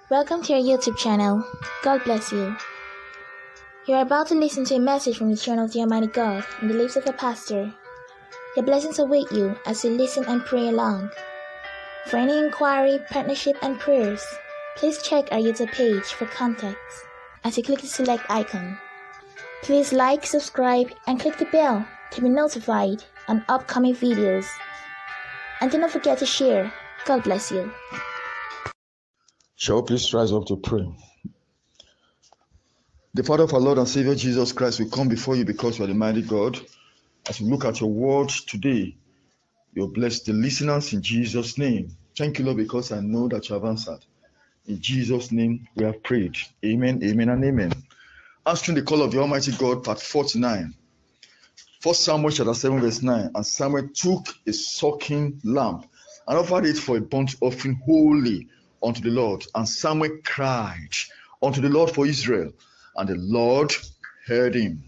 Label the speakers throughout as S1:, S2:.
S1: Welcome to our YouTube channel. God bless you. You are about to listen to a message from the throne of the Almighty God in the lips of a pastor. Your blessings await you as you listen and pray along. For any inquiry, partnership, and prayers, please check our YouTube page for contacts as you click the select icon. Please like, subscribe, and click the bell to be notified on upcoming videos. And do not forget to share. God bless you.
S2: Shall we please rise up to pray? The Father of our Lord and Savior Jesus Christ, we come before you because you are the mighty God. As we look at your word today, you'll bless the listeners in Jesus' name. Thank you, Lord, because I know that you have answered. In Jesus' name we have prayed. Amen, amen, and amen. Answering the call of the Almighty God, part 49. 1 Samuel chapter 7, verse 9. And Samuel took a sucking lamb and offered it for a burnt offering wholly unto the Lord. And Samuel cried unto the Lord for Israel, and the Lord heard him.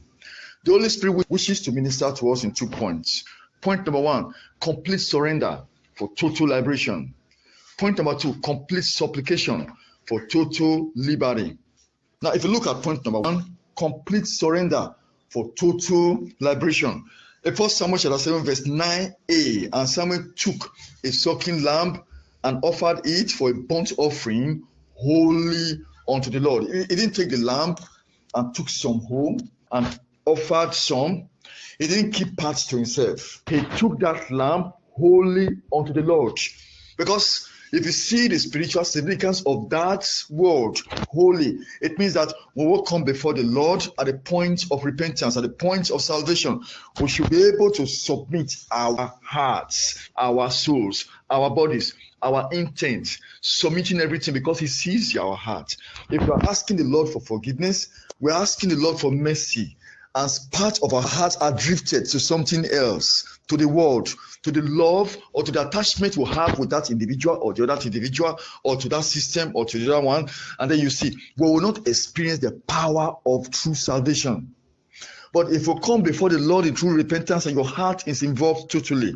S2: The Holy Spirit wishes to minister to us in 2 points. Point number 1, complete surrender for total liberation. Point number 2, complete supplication for total liberty. Now, if you look at point number 1, complete surrender for total liberation. In 1 Samuel chapter 7, verse 9a, and Samuel took a sucking lamb and offered it for a burnt offering wholly unto the Lord. He didn't take the lamb and took some home and offered some. He didn't keep parts to himself. He took that lamb wholly unto the Lord. Because if you see the spiritual significance of that word, holy, it means that when we come before the Lord at the point of repentance, at the point of salvation, we should be able to submit our hearts, our souls, our bodies, our intent, submitting everything because he sees our heart. If we are asking the Lord for forgiveness, we're asking the Lord for mercy. As part of our hearts are drifted to something else, to the world, to the love or to the attachment we have with that individual or the other individual or to that system or to the other one, and then you see, we will not experience the power of true salvation. But if you come before the Lord in true repentance and your heart is involved totally,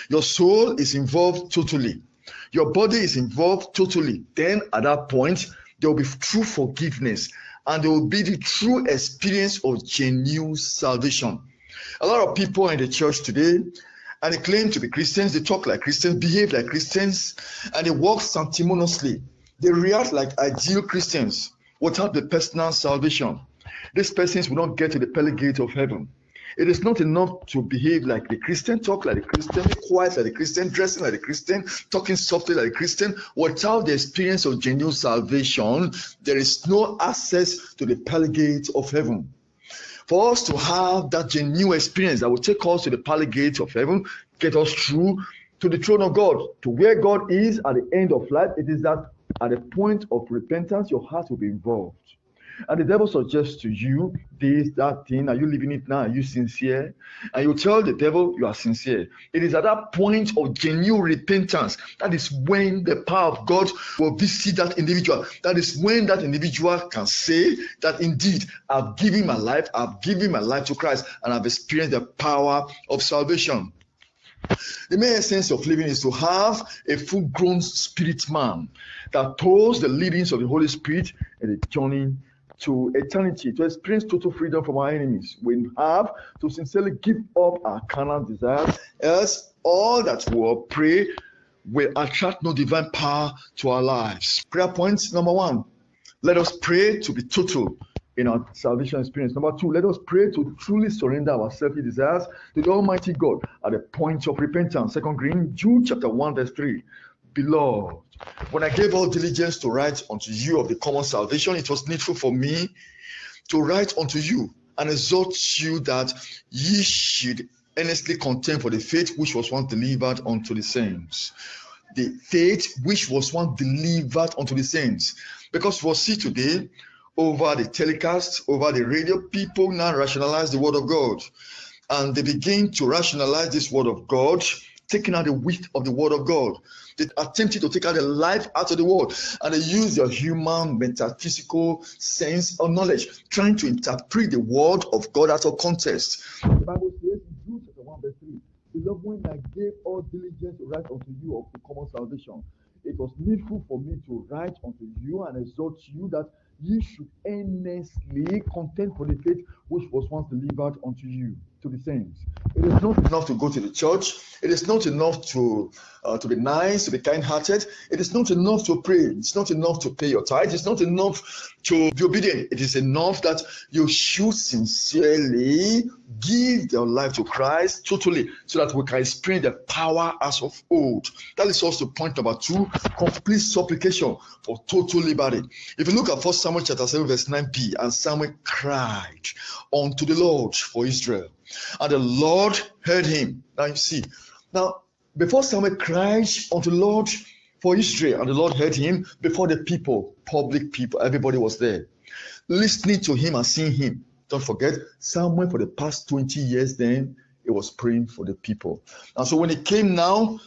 S2: your soul is involved totally, your body is involved totally, then at that point, there will be true forgiveness and there will be the true experience of genuine salvation. A lot of people in the church today, and they claim to be Christians, they talk like Christians, behave like Christians, and they walk sanctimoniously. They react like ideal Christians without the personal salvation. These persons will not get to the pearly gate of heaven. It is not enough to behave like the Christian, talk like the Christian, be quiet like the Christian, dressing like the Christian, talking softly like the Christian. Without the experience of genuine salvation, there is no access to the pearly gate of heaven. For us to have that genuine experience that will take us to the pearly gate of heaven, get us through to the throne of God, to where God is at the end of life, it is that at the point of repentance, your heart will be involved. And the devil suggests to you this, that thing. Are you living it now? Are you sincere? And you tell the devil you are sincere. It is at that point of genuine repentance that is when the power of God will visit that individual. That is when that individual can say that indeed I've given my life to Christ and I've experienced the power of salvation. The main essence of living is to have a full-grown spirit man that toils the leadings of the Holy Spirit in the journey to eternity, to experience total freedom from our enemies. We have to sincerely give up our carnal desires, else all that we pray will attract no divine power to our lives. Prayer point number 1, let us pray to be total in our salvation experience. Number 2, let us pray to truly surrender our selfish desires to the Almighty God at the point of repentance. 2 Corinthians, Jude chapter 1, verse 3. Beloved, when I gave all diligence to write unto you of the common salvation, it was needful for me to write unto you and exhort you that ye should earnestly contend for the faith which was once delivered unto the saints. The faith which was once delivered unto the saints. Because we'll see today, over the telecast, over the radio, people now rationalize the word of God. And they begin to rationalize this word of God, taking out the width of the word of God. They attempted to take out the life out of the word, and they use their human metaphysical sense or knowledge, trying to interpret the word of God out of context. The Bible says in Jude chapter 1, verse 3, Beloved, when I gave all diligence to write unto you of the common salvation, it was needful for me to write unto you and exhort you that ye should earnestly contend for the faith which was once delivered unto you, to the saints. It is not enough to go to the church. It is not enough to be nice, to be kind-hearted. It is not enough to pray. It's not enough to pay your tithe. It's not enough to be obedient. It is enough that you should sincerely give your life to Christ totally, so that we can experience the power as of old. That is also point number 2, complete supplication for total liberty. If you look at 1 Samuel chapter 7 verse 9b, and Samuel cried unto the Lord for Israel, and the Lord heard him. Now you see, before Samuel cried unto the Lord for Israel, and the Lord heard him, before the people, public people, everybody was there, listening to him and seeing him. Don't forget, Samuel for the past 20 years then, he was praying for the people. And so when it came now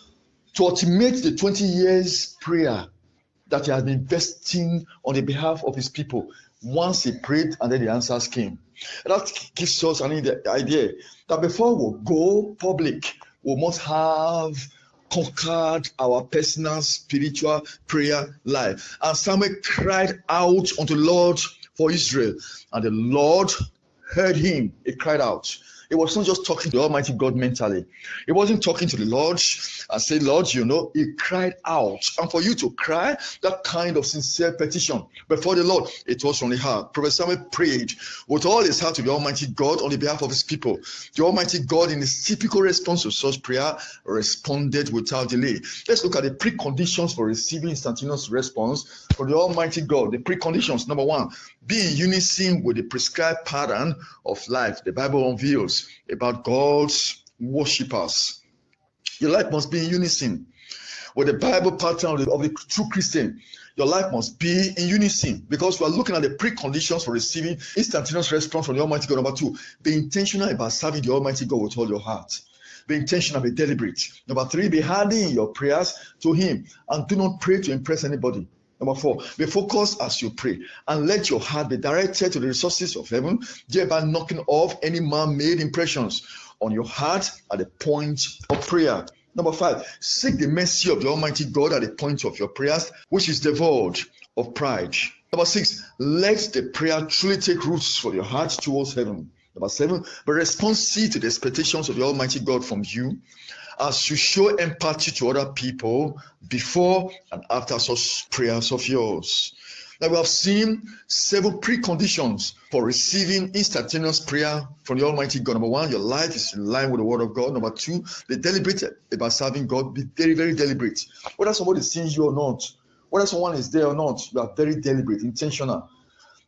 S2: to ultimate the 20 years prayer that he had been investing on the behalf of his people, once he prayed and then the answers came. And that gives us the idea that before we go public, we must have conquered our personal spiritual prayer life. And Samuel cried out unto the Lord for Israel, and the Lord heard him. He cried out. It was not just talking to the Almighty God mentally. He wasn't talking to the Lord and say, Lord, he cried out. And for you to cry that kind of sincere petition before the Lord, it was from the heart. Prophet Samuel prayed with all his heart to the Almighty God on the behalf of his people. The Almighty God, in his typical response to such prayer, responded without delay. Let's look at the preconditions for receiving instantaneous response from the Almighty God. The preconditions: number 1, be in unison with the prescribed pattern of life the Bible unveils about God's worshippers. Your life must be in unison with the Bible pattern of the true Christian. Your life must be in unison, because we are looking at the preconditions for receiving instantaneous response from the Almighty God. Number 2, be intentional about serving the Almighty God with all your heart. Be intentional, be deliberate. Number 3, be hardy in your prayers to Him, and do not pray to impress anybody. Number 4, be focused as you pray, and let your heart be directed to the resources of heaven, thereby knocking off any man-made impressions on your heart at the point of prayer. Number 5, seek the mercy of the Almighty God at the point of your prayers, which is devoid of pride. Number 6, let the prayer truly take roots for your heart towards heaven. Number 7, be responsive to the expectations of the Almighty God from you, as you show empathy to other people before and after such prayers of yours. Now we have seen 7 preconditions for receiving instantaneous prayer from the Almighty God. Number 1, your life is in line with the Word of God. Number 2, be deliberate about serving God. Be very, very deliberate. Whether somebody sees you or not, whether someone is there or not, you are very deliberate, intentional.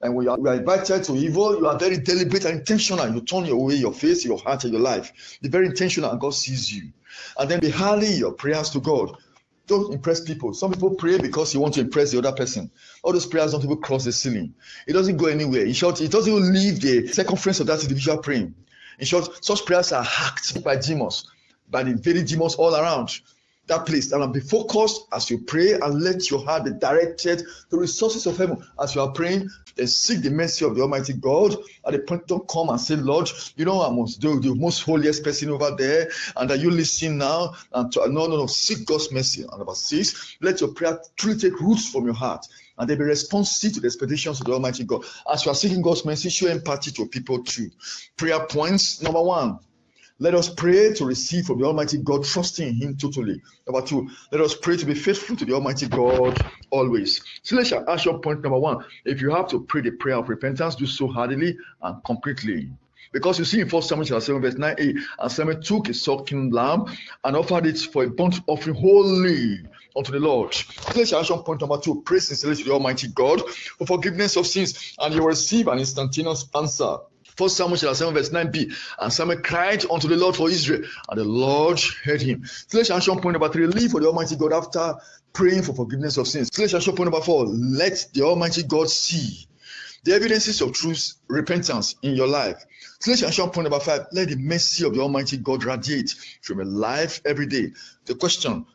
S2: And when you are invited to evil, you are very deliberate and intentional. You turn away your face, your heart, and your life. Be very intentional, and God sees you. And then be hardy your prayers to God. Don't impress people. Some people pray because you want to impress the other person. All those prayers don't even cross the ceiling. It doesn't go anywhere. In short, it doesn't even leave the circumference of that individual praying. In short, such prayers are hacked by demons, by the very demons all around that place. And be focused as you pray, and let your heart be directed to the resources of heaven as you are praying. Then seek the mercy of the Almighty God. At the point, don't come and say, Lord, I must do the most holiest person over there, and that you listen now. And no. Seek God's mercy. And number 6, let your prayer truly take roots from your heart, and they be responsive to the expectations of the Almighty God. As you are seeking God's mercy, show empathy to people too. Prayer points: number 1, let us pray to receive from the Almighty God, trusting in Him totally. Number 2, let us pray to be faithful to the Almighty God always. So let's ask your point number 1. If you have to pray the prayer of repentance, do so heartily and completely. Because you see in 1 Samuel 7 verse 9a, and Samuel took a sucking lamb and offered it for a burnt offering wholly unto the Lord. So let's ask your point number 2. Pray sincerely to the Almighty God for forgiveness of sins, and you will receive an instantaneous answer. 1 Samuel 7 verse 9b, and Samuel cried unto the Lord for Israel, and the Lord heard him. Celestial point number 3, live for the Almighty God after praying for forgiveness of sins. Celestial point number 4, let the Almighty God see the evidences of true repentance in your life. Celestial point number 5, let the mercy of the Almighty God radiate from your life every day. The question: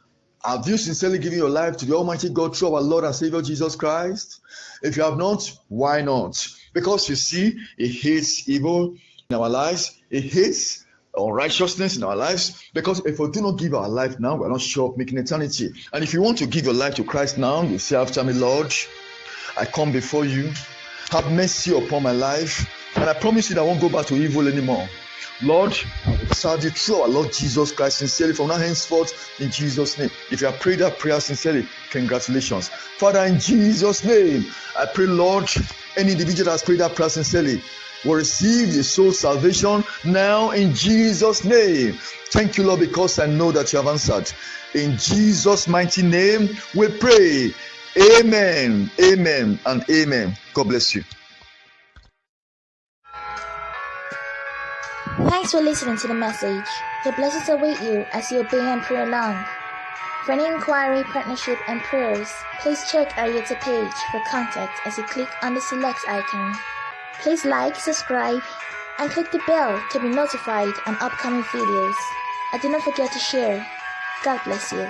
S2: have you sincerely given your life to the Almighty God through our Lord and Savior Jesus Christ? If you have not, why not? Because you see, He hates evil in our lives. He hates unrighteousness in our lives, because if we do not give our life now, we're not sure of making eternity. And if you want to give your life to Christ now, you say after me, Lord, I come before you, have mercy upon my life, and I promise you that I won't go back to evil anymore. Lord, I will serve you through our Lord Jesus Christ sincerely from now henceforth, in Jesus' name. If you have prayed that prayer sincerely, congratulations. Father, in Jesus' name, I pray, Lord, any individual that has prayed that prayer sincerely will receive the soul salvation now in Jesus' name. Thank you, Lord, because I know that you have answered. In Jesus' mighty name, we pray. Amen, amen, and amen. God bless you.
S1: Thanks for listening to the message. Your blessings await you as you obey and pray along. For any inquiry, partnership, and prayers, please check our YouTube page for contact as you click on the select icon. Please like, subscribe, and click the bell to be notified on upcoming videos. And do not forget to share. God bless you.